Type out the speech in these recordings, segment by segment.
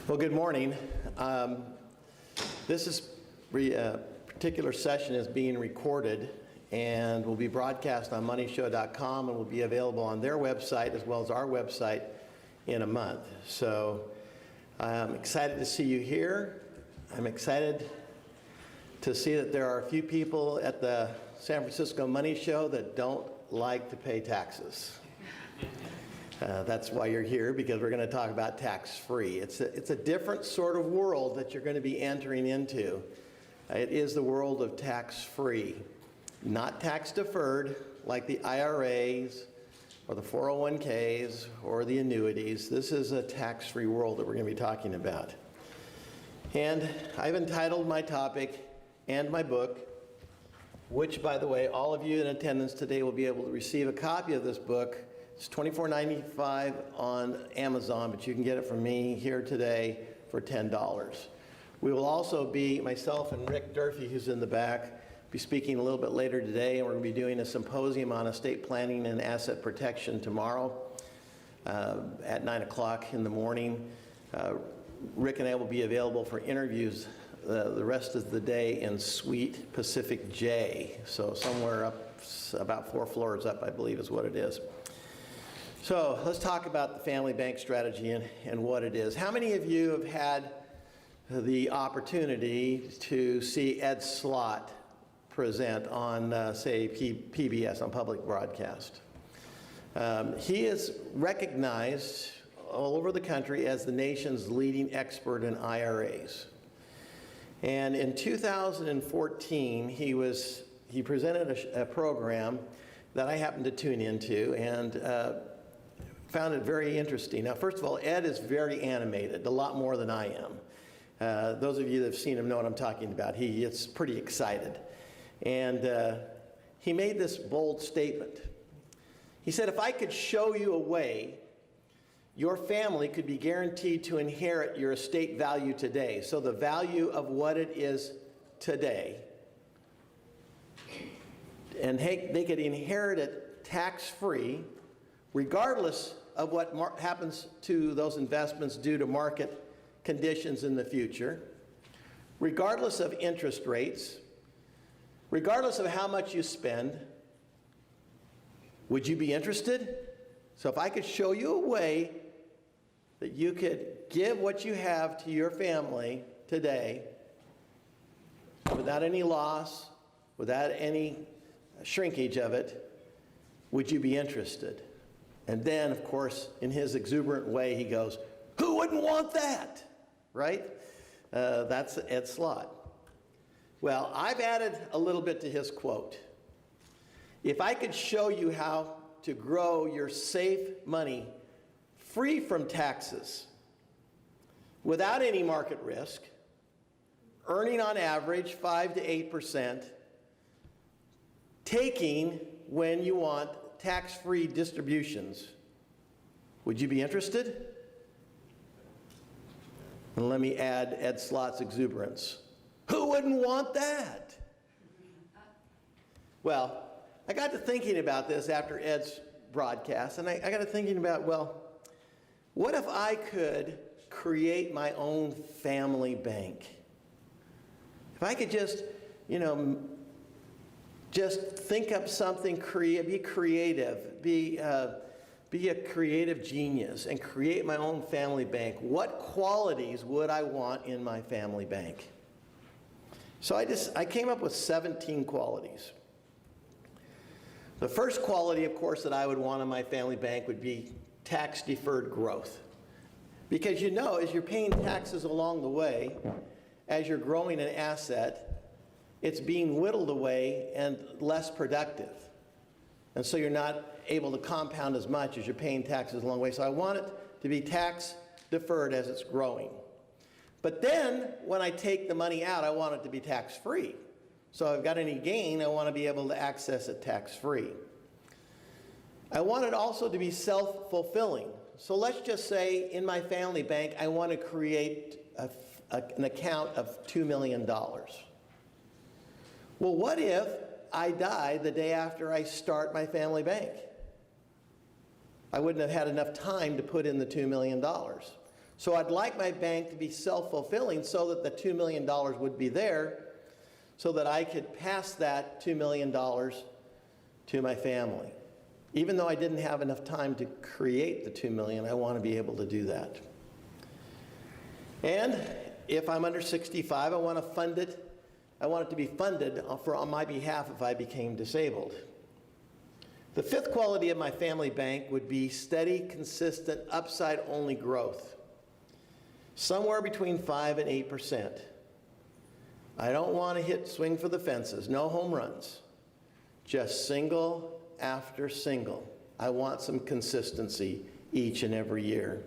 Well, good morning. This particular session is being recorded and will be broadcast on moneyshow.com and will be available on their website as well as our website in a month. So I'm excited to see you here. I'm excited to see that there are a few people at the San Francisco Money Show that don't like to pay taxes. That's why you're here, because we're going to talk about tax-free. It's a different sort of world that you're going to be entering into. It is the world of tax-free, not tax-deferred like the IRAs or the 401ks or the annuities. This is a tax-free world that we're going to be talking about. And I've entitled my topic and my book, which, by the way, all of you in attendance today will be able to receive a copy of this book. It's $24.95 on Amazon, but you can get it from me here today for $10. We will also be, myself and Rick Durfee, who's in the back, be speaking a little bit later today, and we're going to be doing a symposium on estate planning and asset protection tomorrow at 9 o'clock in the morning. Rick and I will be available for interviews the rest of the day in Suite Pacific J, so somewhere up, about 4 floors up, I believe is what it is. So let's talk about the family bank strategy and what it is. How many of you have had the opportunity to see Ed Slott present on, say, PBS, on public broadcast? He is recognized all over the country as the nation's leading expert in IRAs. And in 2014, he presented a program that I happened to tune into and found it very interesting. Now, first of all, Ed is very animated, a lot more than I am. Those of you that have seen him know what I'm talking about. He gets pretty excited. And he made this bold statement. He said, if I could show you a way your family could be guaranteed to inherit your estate value today, so the value of what it is today, and they could inherit it tax-free, regardless of what happens to those investments due to market conditions in the future, regardless of interest rates, regardless of how much you spend, would you be interested? So if I could show you a way that you could give what you have to your family today without any loss, without any shrinkage of it, would you be interested? And then, of course, in his exuberant way, he goes, who wouldn't want that? Right? That's Ed Slott. Well, I've added a little bit to his quote. If I could show you how to grow your safe money free from taxes, without any market risk, earning on average 5 to 8%, taking when you want tax-free distributions, would you be interested? And let me add Ed Slott's exuberance. Who wouldn't want that? Well, I got to thinking about this after Ed's broadcast, and I got to thinking about, well, what if I could create my own family bank? If I could just, just think up something, be creative, be a creative genius, and create my own family bank. What qualities would I want in my family bank? So I came up with 17 qualities. The first quality, of course, that I would want in my family bank would be tax-deferred growth. Because as you're paying taxes along the way, as you're growing an asset, it's being whittled away and less productive. And so you're not able to compound as much as you're paying taxes along the way. So I want it to be tax deferred as it's growing. But then when I take the money out, I want it to be tax-free. So if I've got any gain, I want to be able to access it tax-free. I want it also to be self-fulfilling. So let's just say in my family bank, I want to create an account of $2 million. Well, what if I die the day after I start my family bank? I wouldn't have had enough time to put in the $2 million. So I'd like my bank to be self-fulfilling so that the $2 million would be there so that I could pass that $2 million to my family. Even though I didn't have enough time to create the $2 million, I want to be able to do that. And if I'm under 65, I want to fund it. I want it to be funded on my behalf if I became disabled. The fifth quality of my family bank would be steady, consistent, upside-only growth. Somewhere between 5 and 8%. I don't want to swing for the fences, no home runs. Just single after single. I want some consistency each and every year.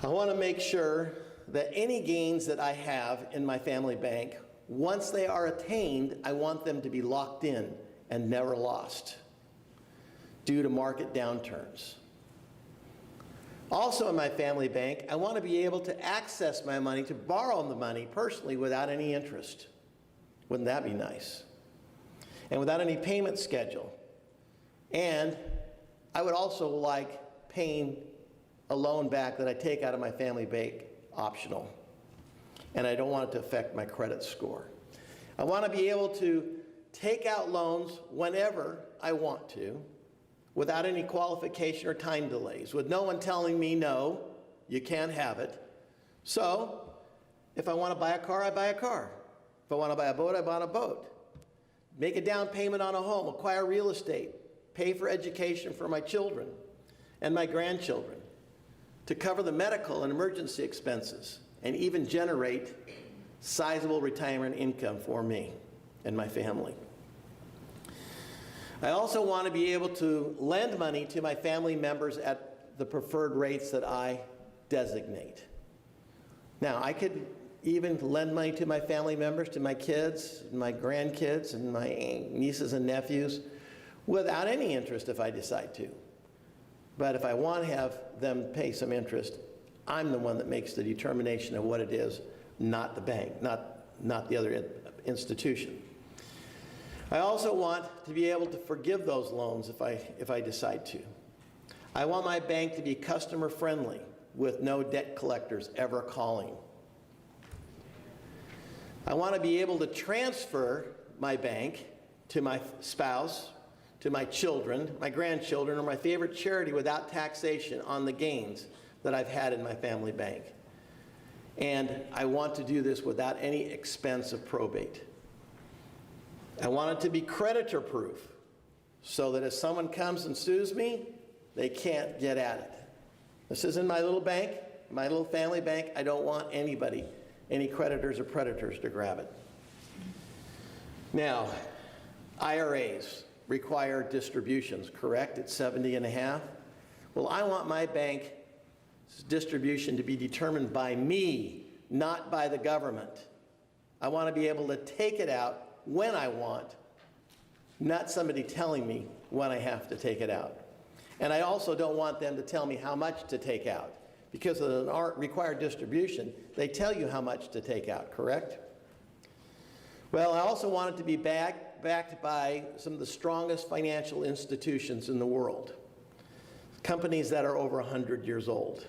I want to make sure that any gains that I have in my family bank, once they are attained, I want them to be locked in and never lost due to market downturns. Also in my family bank, I want to be able to access my money, to borrow the money personally without any interest. Wouldn't that be nice? And without any payment schedule. And I would also like paying a loan back that I take out of my family bank optional. And I don't want it to affect my credit score. I want to be able to take out loans whenever I want to, without any qualification or time delays, with no one telling me, no, you can't have it. So, if I want to buy a car, I buy a car. If I want to buy a boat, I buy a boat. Make a down payment on a home, acquire real estate, pay for education for my children and my grandchildren, to cover the medical and emergency expenses, and even generate sizable retirement income for me and my family. I also want to be able to lend money to my family members at the preferred rates that I designate. Now, I could even lend money to my family members, to my kids, my grandkids, and my nieces and nephews without any interest if I decide to. But if I want to have them pay some interest, I'm the one that makes the determination of what it is, not the bank, not the other institution. I also want to be able to forgive those loans if I decide to. I want my bank to be customer friendly with no debt collectors ever calling. I want to be able to transfer my bank to my spouse, to my children, my grandchildren, or my favorite charity without taxation on the gains that I've had in my family bank. And I want to do this without any expense of probate. I want it to be creditor proof so that if someone comes and sues me, they can't get at it. This is in my little bank, my little family bank. I don't want anybody, any creditors or predators to grab it. Now, IRAs require distributions, correct? It's 70.5. Well, I want my bank's distribution to be determined by me, not by the government. I want to be able to take it out when I want, not somebody telling me when I have to take it out. And I also don't want them to tell me how much to take out. Because of an required distribution, they tell you how much to take out, correct? Well, I also want it to be backed by some of the strongest financial institutions in the world. Companies that are over 100 years old.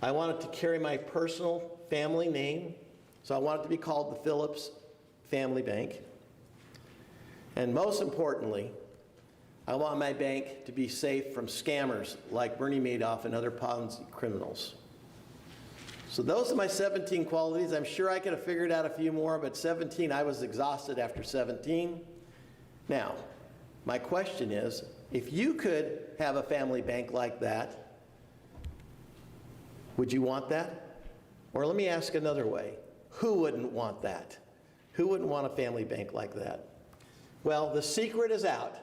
I want it to carry my personal family name, so I want it to be called the Phillips Family Bank. And most importantly, I want my bank to be safe from scammers like Bernie Madoff and other Ponzi criminals. So those are my 17 qualities. I'm sure I could have figured out a few more, but 17, I was exhausted after 17. Now, my question is, if you could have a family bank like that, would you want that? Or let me ask another way, who wouldn't want that? Who wouldn't want a family bank like that? Well, the secret is out.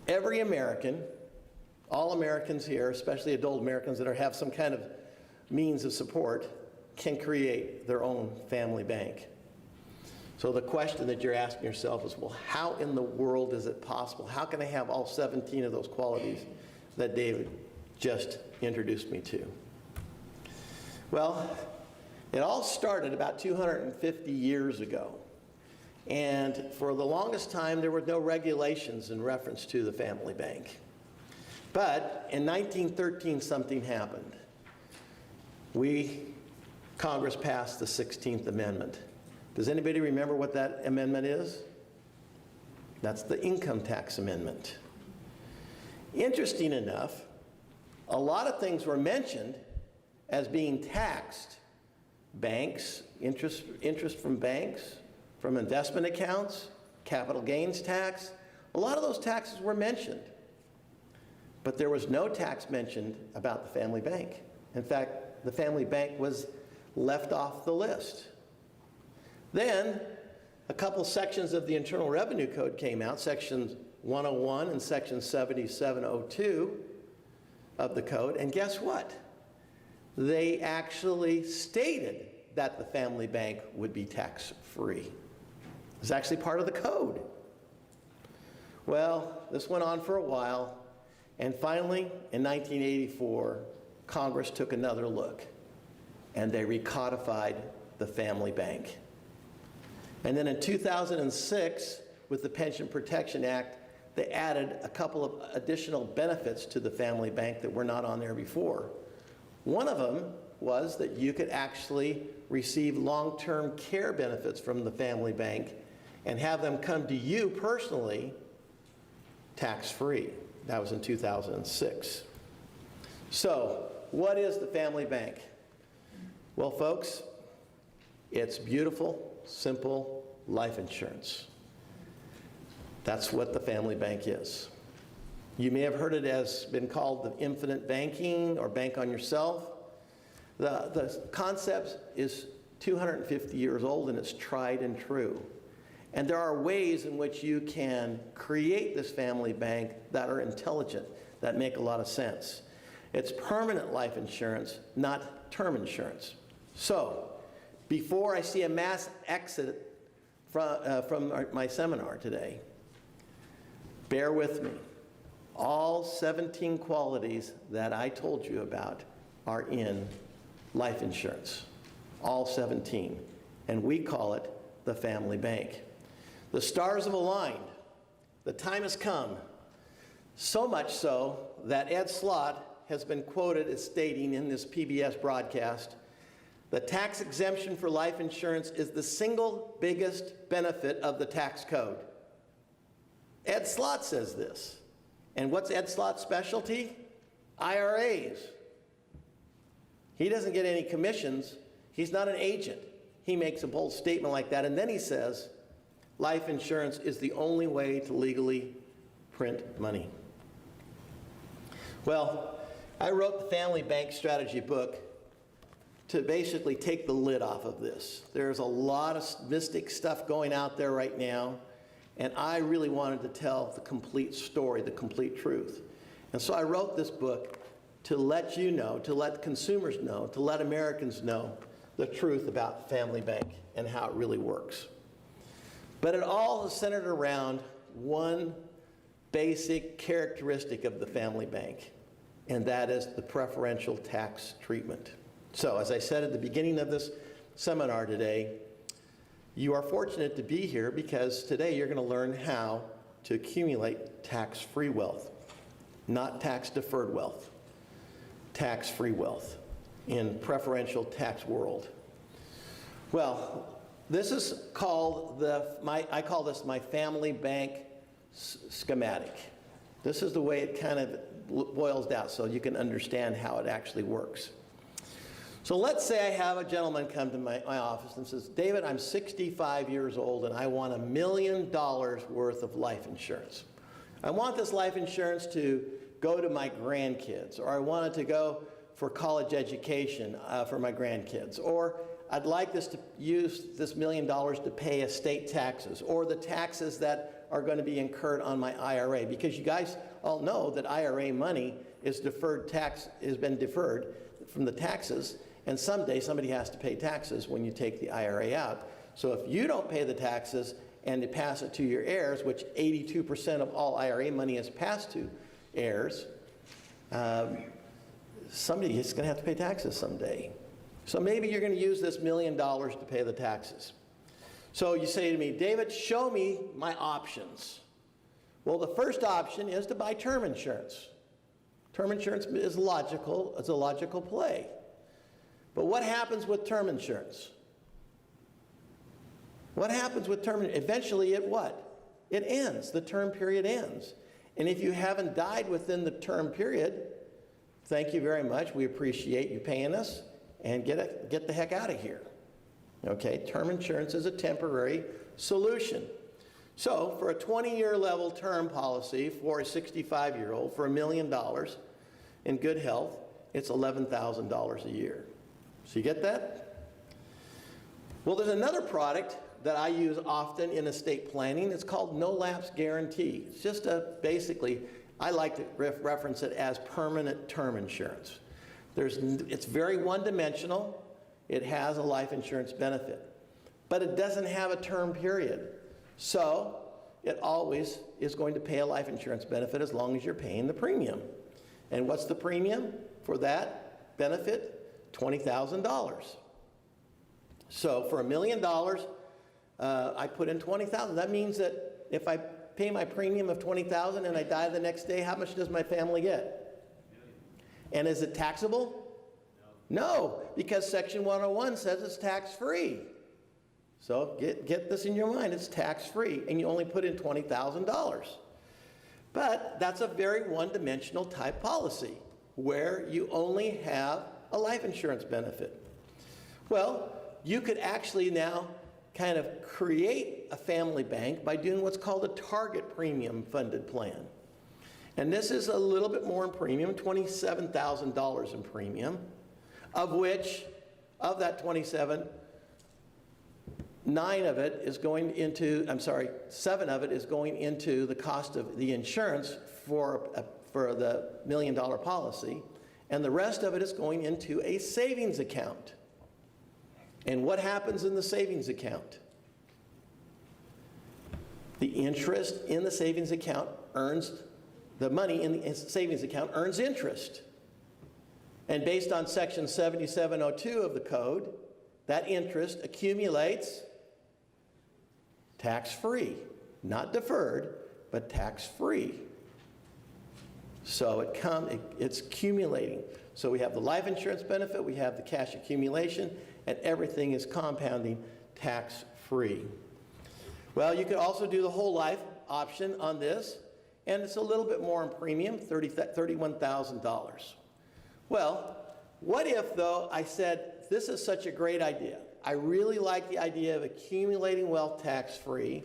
Every American, all Americans here, especially adult Americans that have some kind of means of support, can create their own family bank. So the question that you're asking yourself is, well, how in the world is it possible? How can I have all 17 of those qualities that David just introduced me to? Well, it all started about 250 years ago. And for the longest time, there were no regulations in reference to the family bank. But in 1913, something happened. Congress passed the 16th Amendment. Does anybody remember what that amendment is? That's the income tax amendment. Interesting enough, a lot of things were mentioned as being taxed. Banks, interest from banks, from investment accounts, capital gains tax. A lot of those taxes were mentioned. But there was no tax mentioned about the family bank. In fact, the family bank was left off the list. Then, a couple sections of the Internal Revenue Code came out, Section 101 and Section 7702 of the code, and guess what? They actually stated that the family bank would be tax-free. It was actually part of the code. Well, this went on for a while, and finally, in 1984, Congress took another look, and they recodified the family bank. And then in 2006, with the Pension Protection Act, they added a couple of additional benefits to the family bank that were not on there before. One of them was that you could actually receive long-term care benefits from the family bank and have them come to you personally tax-free. That was in 2006. So, what is the family bank? Well, folks, it's beautiful, simple life insurance. That's what the family bank is. You may have heard it as been called the infinite banking or bank on yourself. The concept is 250 years old and it's tried and true. And there are ways in which you can create this family bank that are intelligent, that make a lot of sense. It's permanent life insurance, not term insurance. So, before I see a mass exit from my seminar today, bear with me. All 17 qualities that I told you about are in life insurance. All 17. And we call it the family bank. The stars have aligned. The time has come. So much so that Ed Slott has been quoted as stating in this PBS broadcast, the tax exemption for life insurance is the single biggest benefit of the tax code. Ed Slott says this. And what's Ed Slott's specialty? IRAs. He doesn't get any commissions. He's not an agent. He makes a bold statement like that, and then he says, life insurance is the only way to legally print money. Well, I wrote the Family Bank Strategy book to basically take the lid off of this. There's a lot of mystic stuff going out there right now, and I really wanted to tell the complete story, the complete truth. And so I wrote this book to let you know, to let consumers know, to let Americans know the truth about Family Bank and how it really works. But it all is centered around one basic characteristic of the family bank, and that is the preferential tax treatment. So, as I said at the beginning of this seminar today, you are fortunate to be here because today you're going to learn how to accumulate tax-free wealth, not tax-deferred wealth, tax-free wealth in preferential tax world. Well, this is called I call this my family bank schematic. This is the way it kind of boils down so you can understand how it actually works. So let's say I have a gentleman come to my office and says, David, I'm 65 years old and I want $1 million worth of life insurance. I want this life insurance to go to my grandkids, or I want it to go for college education for my grandkids, or I'd like this to use this $1 million to pay estate taxes, or the taxes that are going to be incurred on my IRA, because you guys all know that IRA money is deferred tax, has been deferred from the taxes, and someday somebody has to pay taxes when you take the IRA out. So if you don't pay the taxes and you pass it to your heirs, which 82% of all IRA money is passed to heirs, somebody is going to have to pay taxes someday. So maybe you're going to use this $1 million to pay the taxes. So you say to me, David, show me my options. Well, the first option is to buy term insurance. Term insurance is logical. It's a logical play. But what happens with term insurance? What happens with term? Eventually it what? It ends. The term period ends. And if you haven't died within the term period, thank you very much. We appreciate you paying us, and get the heck out of here. Okay, term insurance is a temporary solution. So for a 20-year level term policy for a 65-year-old for $1 million in good health, it's $11,000 a year. So you get that? Well, there's another product that I use often in estate planning. It's called no lapse guarantee. It's just basically, I like to reference it as permanent term insurance. It's very one-dimensional. It has a life insurance benefit, but it doesn't have a term period. So it always is going to pay a life insurance benefit as long as you're paying the premium. And what's the premium for that benefit? $20,000. So for $1 million, I put in $20,000. That means that if I pay my premium of $20,000 and I die the next day, how much does my family get? And is it taxable? No, because Section 101 says it's tax-free. So get this in your mind, it's tax-free, and you only put in $20,000. But that's a very one-dimensional type policy where you only have a life insurance benefit. Well, you could actually now kind of create a family bank by doing what's called a target premium funded plan. And this is a little bit more in premium, $27,000 in premium, of which, of that 27, 7 of it is going into the cost of the insurance for the $1 million policy, and the rest of it is going into a savings account. And what happens in the savings account? The interest in the savings account the money in the savings account earns interest. And based on Section 7702 of the code, that interest accumulates tax-free, not deferred, but tax-free. So it's accumulating. So we have the life insurance benefit, we have the cash accumulation, and everything is compounding tax-free. Well, you could also do the whole life option on this, and it's a little bit more in premium, $31,000. Well, what if, though, I said, this is such a great idea. I really like the idea of accumulating wealth tax-free,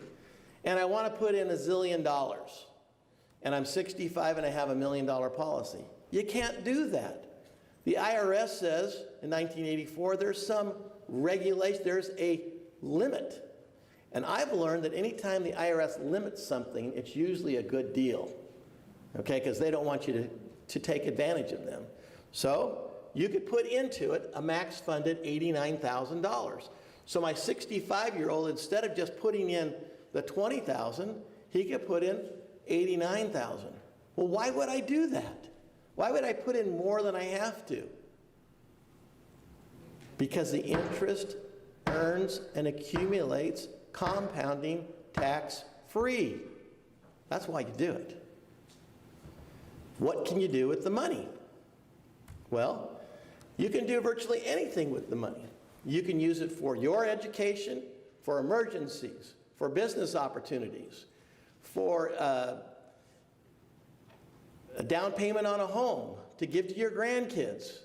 and I want to put in $1 zillion, and I'm 65 and I have $1 million policy. You can't do that. The IRS says in 1984 there's some regulation, there's a limit. And I've learned that anytime the IRS limits something, it's usually a good deal, okay, because they don't want you to take advantage of them. So you could put into it a max funded $89,000. So my 65-year-old, instead of just putting in the $20,000, he could put in $89,000. Well, why would I do that? Why would I put in more than I have to? Because the interest earns and accumulates, compounding tax-free. That's why you do it. What can you do with the money? Well, you can do virtually anything with the money. You can use it for your education, for emergencies, for business opportunities, for a down payment on a home to give to your grandkids.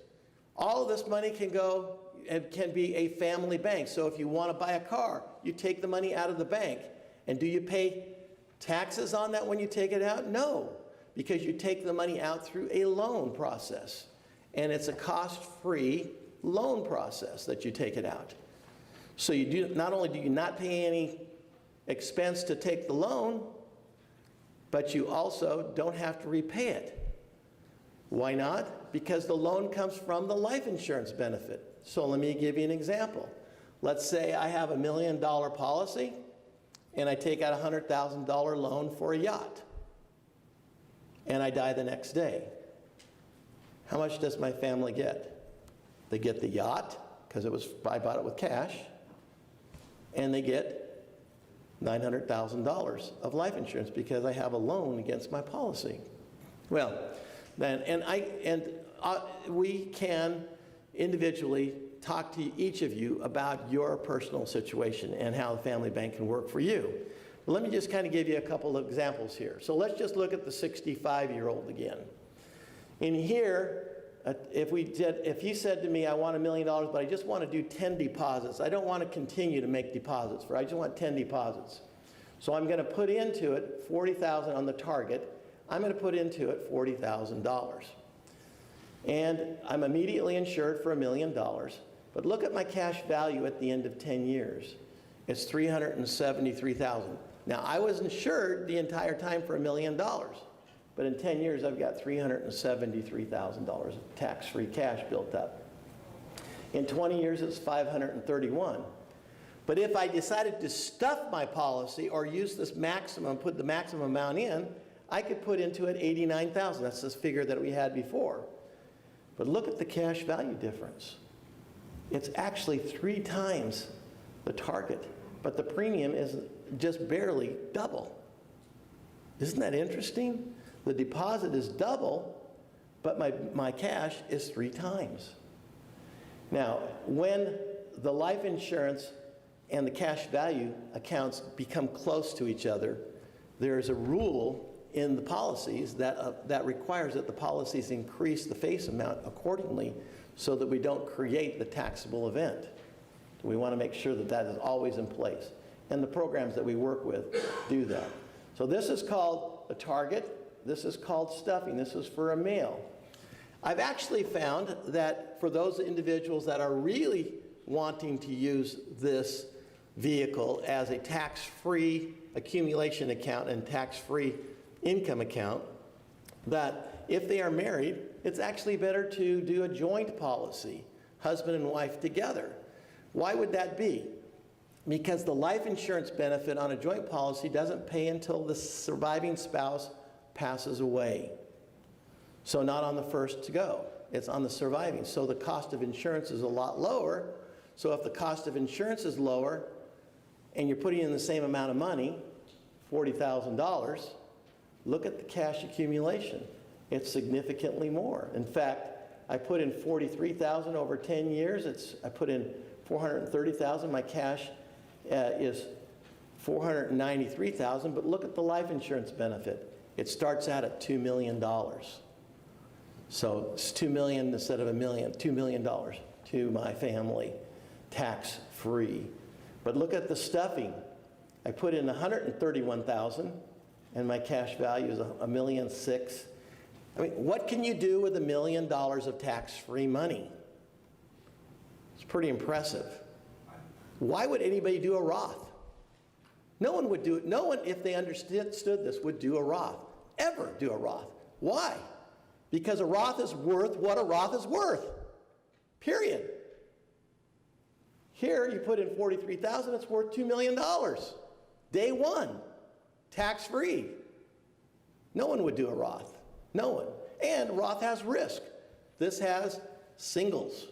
All of this money can go and can be a family bank. So if you want to buy a car, you take the money out of the bank. And do you pay taxes on that when you take it out? No, because you take the money out through a loan process. And it's a cost-free loan process that you take it out. So not only do you not pay any expense to take the loan, but you also don't have to repay it. Why not? Because the loan comes from the life insurance benefit. So let me give you an example. Let's say I have $1 million policy and I take out a $100,000 loan for a yacht, and I die the next day. How much does my family get? They get the yacht, because I bought it with cash, and they get $900,000 of life insurance because I have a loan against my policy. Well, Then, we can individually talk to each of you about your personal situation and how the family bank can work for you. But let me just kind of give you a couple of examples here. So let's just look at the 65-year-old again. In here, if you said to me, I want $1 million, but I just want to do 10 deposits. I don't want to continue to make deposits. I just want 10 deposits. So I'm going to put into it $40,000 on the target. I'm going to put into it $40,000. And I'm immediately insured for $1 million. But look at my cash value at the end of 10 years. It's $373,000. Now, I was insured the entire time for $1 million. But in 10 years, I've got $373,000 of tax-free cash built up. In 20 years, it's $531,000. But if I decided to stuff my policy or use this maximum, put the maximum amount in, I could put into it $89,000. That's this figure that we had before. But look at the cash value difference. It's actually 3 times the target, but the premium is just barely double. Isn't that interesting? The deposit is double, but my cash is 3 times. Now, when the life insurance and the cash value accounts become close to each other, there is a rule in the policies that requires that the policies increase the face amount accordingly so that we don't create the taxable event. We want to make sure that that is always in place. And the programs that we work with do that. So this is called a target. This is called stuffing. This is for a male. I've actually found that for those individuals that are really wanting to use this vehicle as a tax-free accumulation account and tax-free income account, that if they are married, it's actually better to do a joint policy, husband and wife together. Why would that be? Because the life insurance benefit on a joint policy doesn't pay until the surviving spouse passes away. So not on the first to go, it's on the surviving. So the cost of insurance is a lot lower. So if the cost of insurance is lower and you're putting in the same amount of money, $40,000, look at the cash accumulation. It's significantly more. In fact, I put in $43,000 over 10 years. I put in $430,000. My cash is $493,000. But look at the life insurance benefit. It starts out at $2 million. So it's $2 million instead of $1 million. $2 million to my family, tax-free. But look at the stuffing. I put in $131,000, and my cash value is $1.6 million. I mean, what can you do with $1 million of tax-free money? It's pretty impressive. Why would anybody do a Roth? No one would do it. No one, if they understood this, would do a Roth, ever do a Roth. Why? Because a Roth is worth what a Roth is worth, period. Here, you put in $43,000, it's worth $2 million. Day one, tax-free. No one would do a Roth. No one. And Roth has risk. This has singles,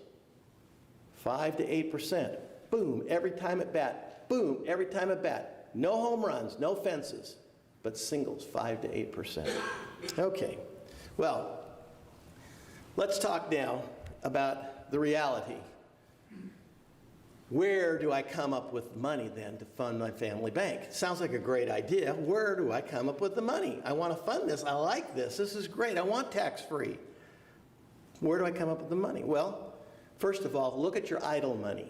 5 to 8%. Boom, every time at bat. Boom, every time at bat. No home runs, no fences, but singles, 5 to 8%. Okay, well, let's talk now about the reality. Where do I come up with money then to fund my family bank? Sounds like a great idea. Where do I come up with the money? I want to fund this. I like this. This is great. I want tax-free. Where do I come up with the money? Well, first of all, look at your idle money.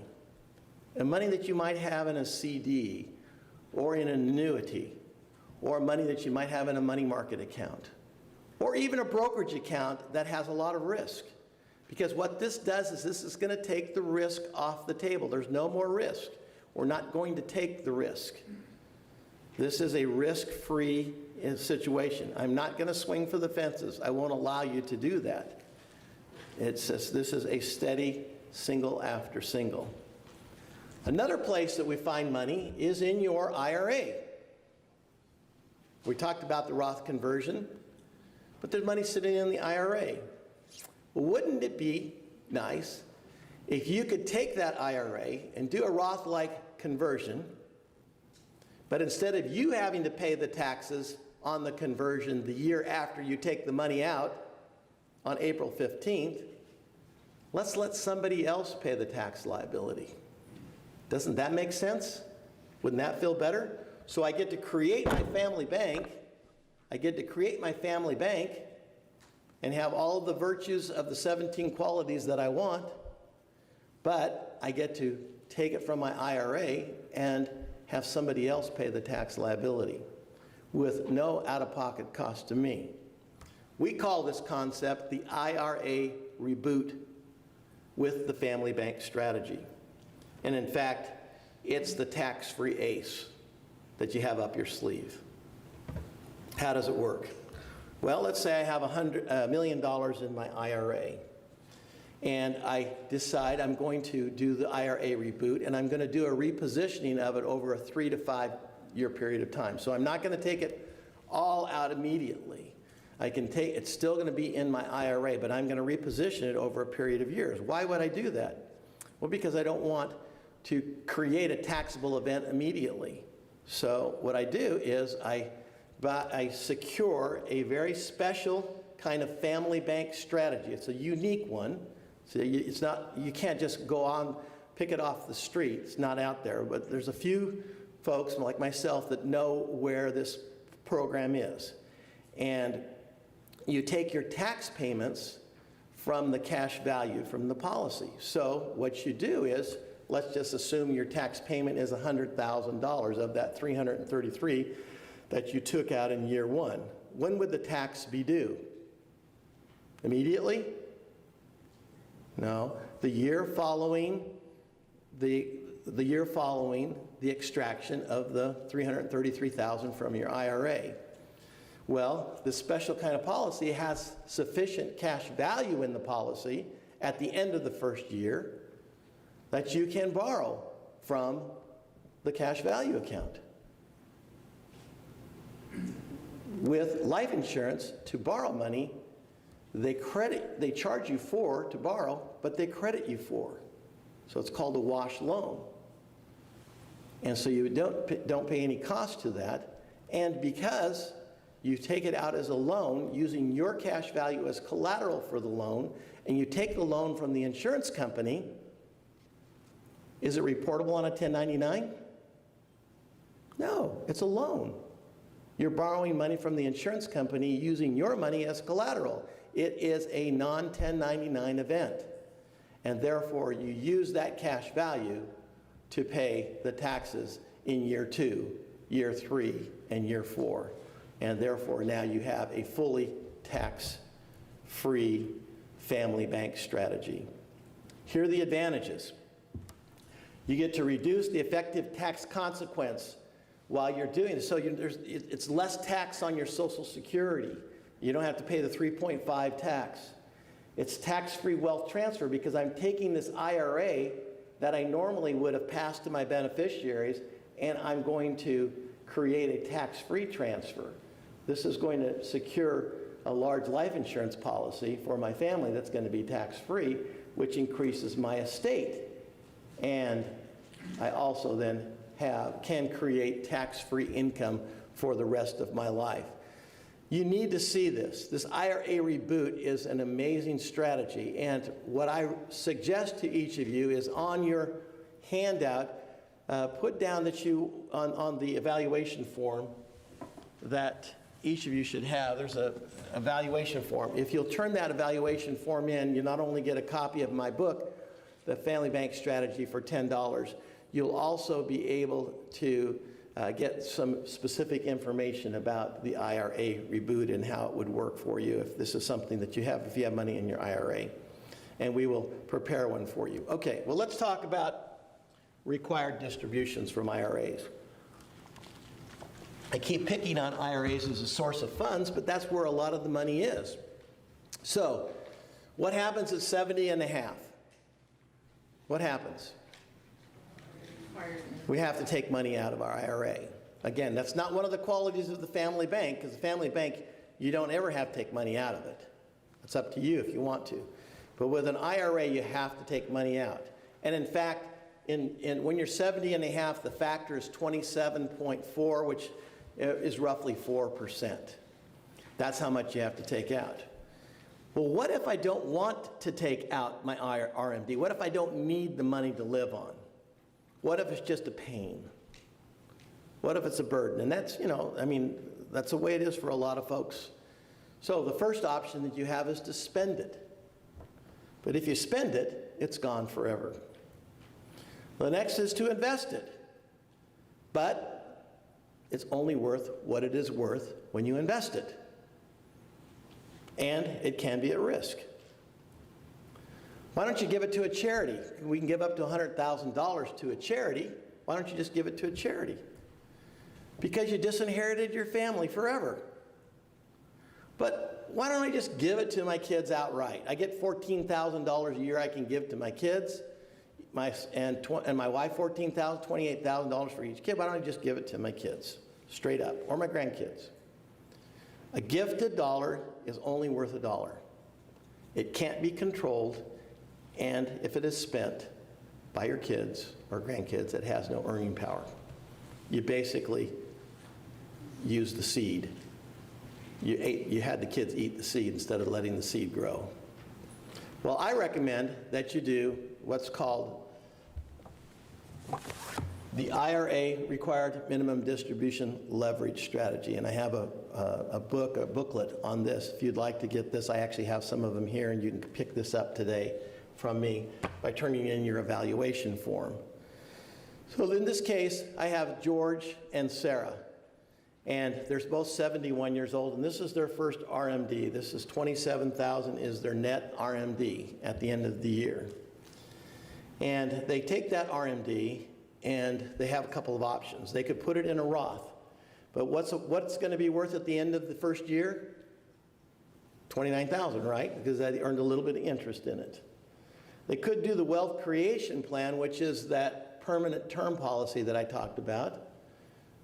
The money that you might have in a CD or in an annuity, or money that you might have in a money market account, or even a brokerage account that has a lot of risk. Because what this does is this is going to take the risk off the table. There's no more risk. We're not going to take the risk. This is a risk-free situation. I'm not going to swing for the fences. I won't allow you to do that. This is a steady single after single. Another place that we find money is in your IRA. We talked about the Roth conversion, but there's money sitting in the IRA. Wouldn't it be nice if you could take that IRA and do a Roth-like conversion, but instead of you having to pay the taxes on the conversion the year after you take the money out, on April 15th, let's let somebody else pay the tax liability. Doesn't that make sense? Wouldn't that feel better? So I get to create my family bank. I get to create my family bank and have all of the virtues of the 17 qualities that I want, but I get to take it from my IRA and have somebody else pay the tax liability with no out-of-pocket cost to me. We call this concept the IRA reboot with the family bank strategy. And in fact, it's the tax-free ace that you have up your sleeve. How does it work? Well, let's say I have $1 million in my IRA, and I decide I'm going to do the IRA reboot, and I'm going to do a repositioning of it over a 3 to 5 year period of time. So I'm not going to take it all out immediately. It's still going to be in my IRA, but I'm going to reposition it over a period of years. Why would I do that? Well, because I don't want to create a taxable event immediately. So what I do is I secure a very special kind of family bank strategy. It's a unique one. So you can't just go on, pick it off the street. It's not out there, but there's a few folks like myself that know where this program is. And you take your tax payments from the cash value from the policy. So what you do is, let's just assume your tax payment is $100,000 of that $333,000 that you took out in year one. When would the tax be due? Immediately? No. The year following the extraction of the $333,000 from your IRA. Well, this special kind of policy has sufficient cash value in the policy at the end of the first year that you can borrow from the cash value account. With life insurance, to borrow money, they charge you for to borrow, but they credit you for. So it's called a wash loan. And so you don't pay any cost to that. And because you take it out as a loan using your cash value as collateral for the loan, and you take the loan from the insurance company, is it reportable on a 1099? No, it's a loan. You're borrowing money from the insurance company using your money as collateral. It is a non-1099 event. And therefore, you use that cash value to pay the taxes in year 2, year 3, and year 4. And therefore, now you have a fully tax-free family bank strategy. Here are the advantages. You get to reduce the effective tax consequence while you're doing it. So it's less tax on your Social Security. You don't have to pay the 3.5 tax. It's tax-free wealth transfer because I'm taking this IRA that I normally would have passed to my beneficiaries, and I'm going to create a tax-free transfer. This is going to secure a large life insurance policy for my family that's going to be tax-free, which increases my estate. And I also then can create tax-free income for the rest of my life. You need to see this. This IRA reboot is an amazing strategy. And what I suggest to each of you is on your handout, put down that on the evaluation form that each of you should have, there's an evaluation form. If you'll turn that evaluation form in, you not only get a copy of my book, The Family Bank Strategy, for $10, you'll also be able to get some specific information about the IRA reboot and how it would work for you if this is something that you have, if you have money in your IRA. And we will prepare one for you. Okay, well, let's talk about required distributions from IRAs. I keep picking on IRAs as a source of funds, but that's where a lot of the money is. So, what happens at 70 and a half? What happens? We have to take money out of our IRA. Again, that's not one of the qualities of the family bank, because the family bank, you don't ever have to take money out of it. It's up to you if you want to. But with an IRA, you have to take money out. And in fact, when you're 70 and a half, the factor is 27.4, which is roughly 4%. That's how much you have to take out. Well, what if I don't want to take out my RMD? What if I don't need the money to live on? What if it's just a pain? What if it's a burden? And that's, that's the way it is for a lot of folks. So the first option that you have is to spend it. But if you spend it, it's gone forever. The next is to invest it. But it's only worth what it is worth when you invest it. And it can be at risk. Why don't you give it to a charity? We can give up to $100,000 to a charity. Why don't you just give it to a charity? Because you disinherited your family forever. But why don't I just give it to my kids outright? I get $14,000 a year I can give to my kids, and my wife $14,000, $28,000 for each kid. Why don't I just give it to my kids, straight up, or my grandkids? A gifted dollar is only worth $1. It can't be controlled, and if it is spent by your kids or grandkids, it has no earning power. You basically use the seed. You had the kids eat the seed instead of letting the seed grow. Well, I recommend that you do what's called the IRA Required Minimum Distribution Leverage Strategy. And I have a booklet on this. If you'd like to get this, I actually have some of them here, and you can pick this up today from me by turning in your evaluation form. So in this case, I have George and Sarah. And they're both 71 years old, and this is their first RMD. This is $27,000 is their net RMD at the end of the year. And they take that RMD, and they have a couple of options. They could put it in a Roth, but what's going to be worth at the end of the first year? $29,000, right? Because they earned a little bit of interest in it. They could do the wealth creation plan, which is that permanent term policy that I talked about.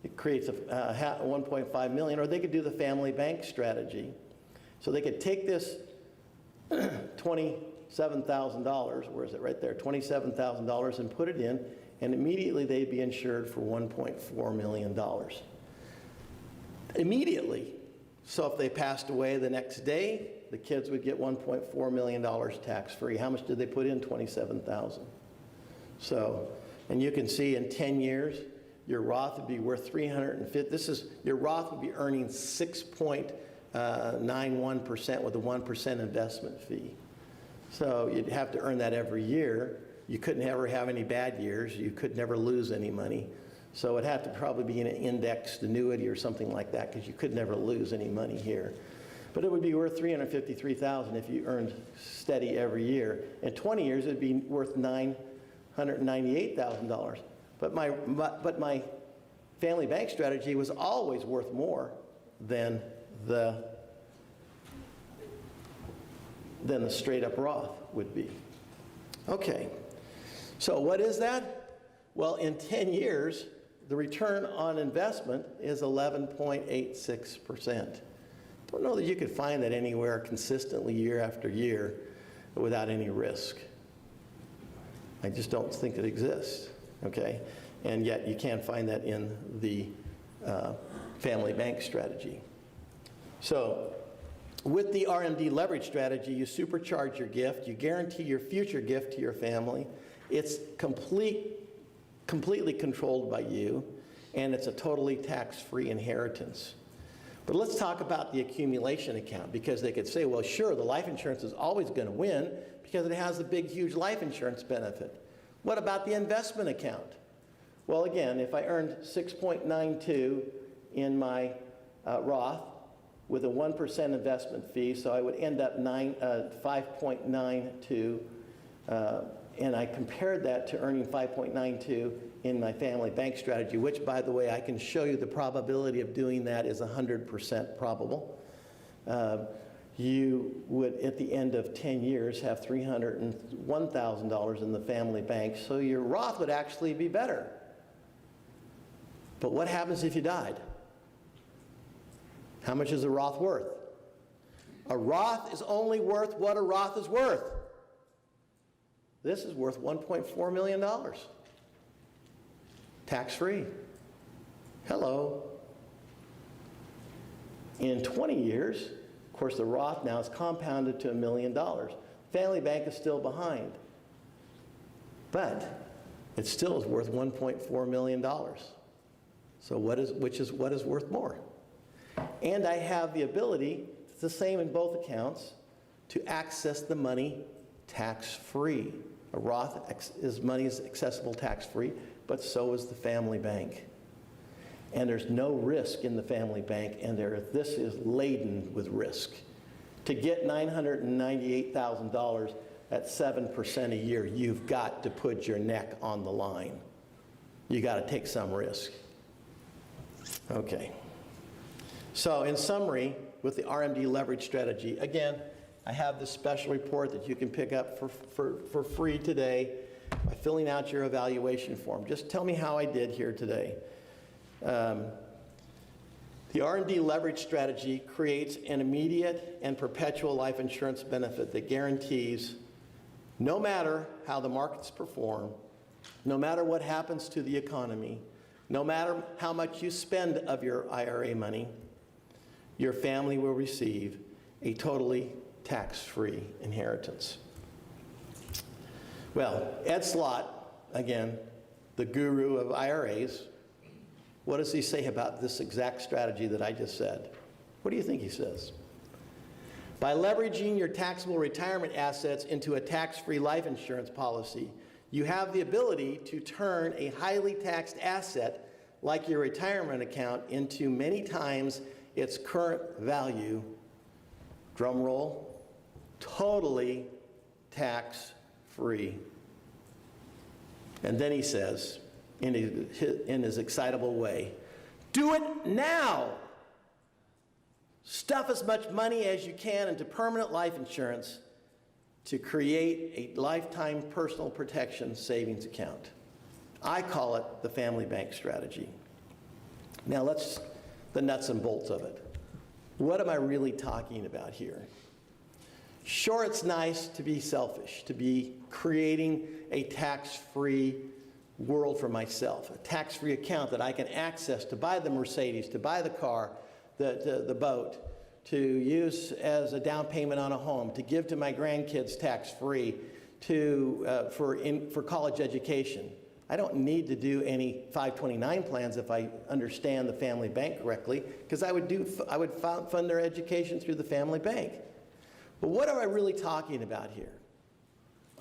It creates a $1.5 million, or they could do the family bank strategy. So they could take this $27,000, where is it? Right there, $27,000, and put it in, and immediately they'd be insured for $1.4 million. Immediately. So if they passed away the next day, the kids would get $1.4 million tax-free. How much did they put in? $27,000. So, and you can see in 10 years, your Roth would be worth $350. Your Roth would be earning 6.91% with a 1% investment fee. So you'd have to earn that every year. You couldn't ever have any bad years. You could never lose any money. So it'd have to probably be an indexed annuity or something like that, because you could never lose any money here. But it would be worth $353,000 if you earned steady every year. In 20 years, it'd be worth $998,000. But my family bank strategy was always worth more than the straight up Roth would be. Okay, so what is that? Well, in 10 years, the return on investment is 11.86%. Don't know that you could find that anywhere consistently year after year without any risk. I just don't think it exists. Okay, and yet you can't find that in the family bank strategy. So with the RMD leverage strategy, you supercharge your gift, you guarantee your future gift to your family. It's completely controlled by you, and it's a totally tax-free inheritance. But let's talk about the accumulation account, because they could say, well, sure, the life insurance is always going to win because it has a big, huge life insurance benefit. What about the investment account? Well, again, if I earned 6.92 in my Roth with a 1% investment fee, so I would end up 5.92, and I compared that to earning 5.92 in my family bank strategy, which, by the way, I can show you the probability of doing that is 100% probable. You would, at the end of 10 years, have $301,000 in the family bank, so your Roth would actually be better. But what happens if you died? How much is a Roth worth? A Roth is only worth what a Roth is worth. This is worth $1.4 million. Tax-free. Hello. In 20 years, Of course, the Roth now is compounded to $1 million. Family Bank is still behind. But it still is worth $1.4 million. So what is worth more? And I have the ability, it's the same in both accounts, to access the money tax-free. A Roth money is accessible tax-free, but so is the Family Bank. And there's no risk in the Family Bank, and this is laden with risk. To get $998,000 at 7% a year, you've got to put your neck on the line. You got to take some risk. Okay. So in summary, with the RMD leverage strategy, again, I have this special report that you can pick up for free today by filling out your evaluation form. Just tell me how I did here today. The RMD leverage strategy creates an immediate and perpetual life insurance benefit that guarantees no matter how the markets perform, no matter what happens to the economy, no matter how much you spend of your IRA money, your family will receive a totally tax-free inheritance. Well, Ed Slott, again, the guru of IRAs, what does he say about this exact strategy that I just said? What do you think he says? By leveraging your taxable retirement assets into a tax-free life insurance policy, you have the ability to turn a highly taxed asset like your retirement account into many times its current value, drum roll, totally tax-free. And then he says, in his excitable way, do it now! Stuff as much money as you can into permanent life insurance to create a lifetime personal protection savings account. I call it the Family Bank strategy. Now let's the nuts and bolts of it. What am I really talking about here? Sure, it's nice to be selfish, to be creating a tax-free world for myself, a tax-free account that I can access to buy the Mercedes, to buy the car, the boat, to use as a down payment on a home, to give to my grandkids tax-free, for college education. I don't need to do any 529 plans if I understand the Family Bank correctly, because I would fund their education through the Family Bank. But what am I really talking about here?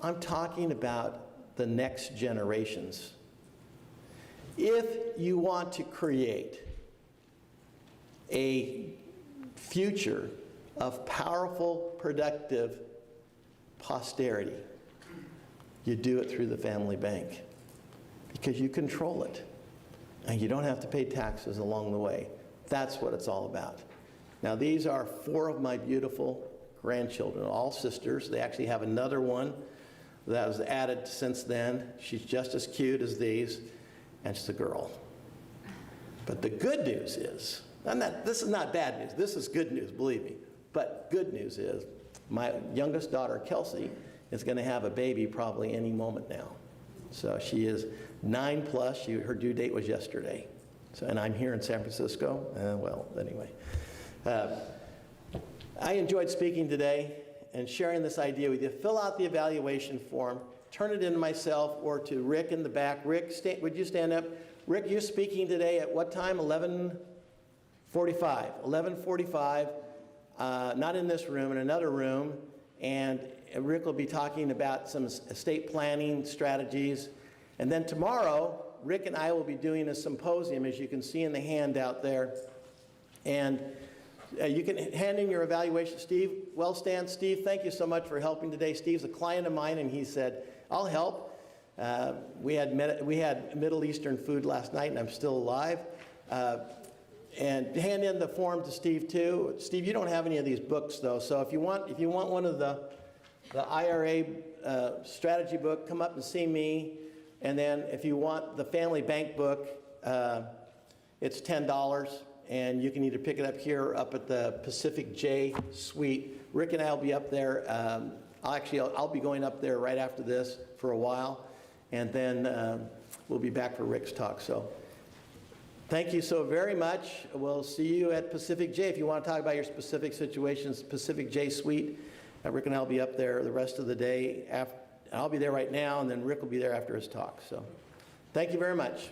I'm talking about the next generations. If you want to create a future of powerful, productive posterity, you do it through the Family Bank because you control it and you don't have to pay taxes along the way. That's what it's all about. Now, these are 4 of my beautiful grandchildren, all sisters. They actually have another one that was added since then. She's just as cute as these, and she's a girl. But the good news is, this is not bad news, this is good news, believe me. But good news is, my youngest daughter, Kelsey, is going to have a baby probably any moment now. So she is 9+, her due date was yesterday. So, and I'm here in San Francisco, well, anyway. I enjoyed speaking today and sharing this idea with you. Fill out the evaluation form, turn it in to myself or to Rick in the back. Rick, would you stand up? Rick, you're speaking today at what time? 11:45. 11:45, not in this room, in another room. And Rick will be talking about some estate planning strategies. And then tomorrow, Rick and I will be doing a symposium, as you can see in the handout there. And you can hand in your evaluation. Steve Wellstand. Steve, thank you so much for helping today. Steve's a client of mine, and he said, I'll help. We had Middle Eastern food last night, and I'm still alive. And hand in the form to Steve, too. Steve, you don't have any of these books, though, so if you want one of the IRA strategy book, come up and see me. And then if you want the Family Bank book, it's $10. And you can either pick it up here or up at the Pacific J Suite. Rick and I will be up there. I'll be going up there right after this for a while. And then we'll be back for Rick's talk. So Thank you so very much. We'll see you at Pacific J. If you want to talk about your specific situations, Pacific J Suite. Rick and I will be up there the rest of the day. I'll be there right now, and then Rick will be there after his talk. So thank you very much.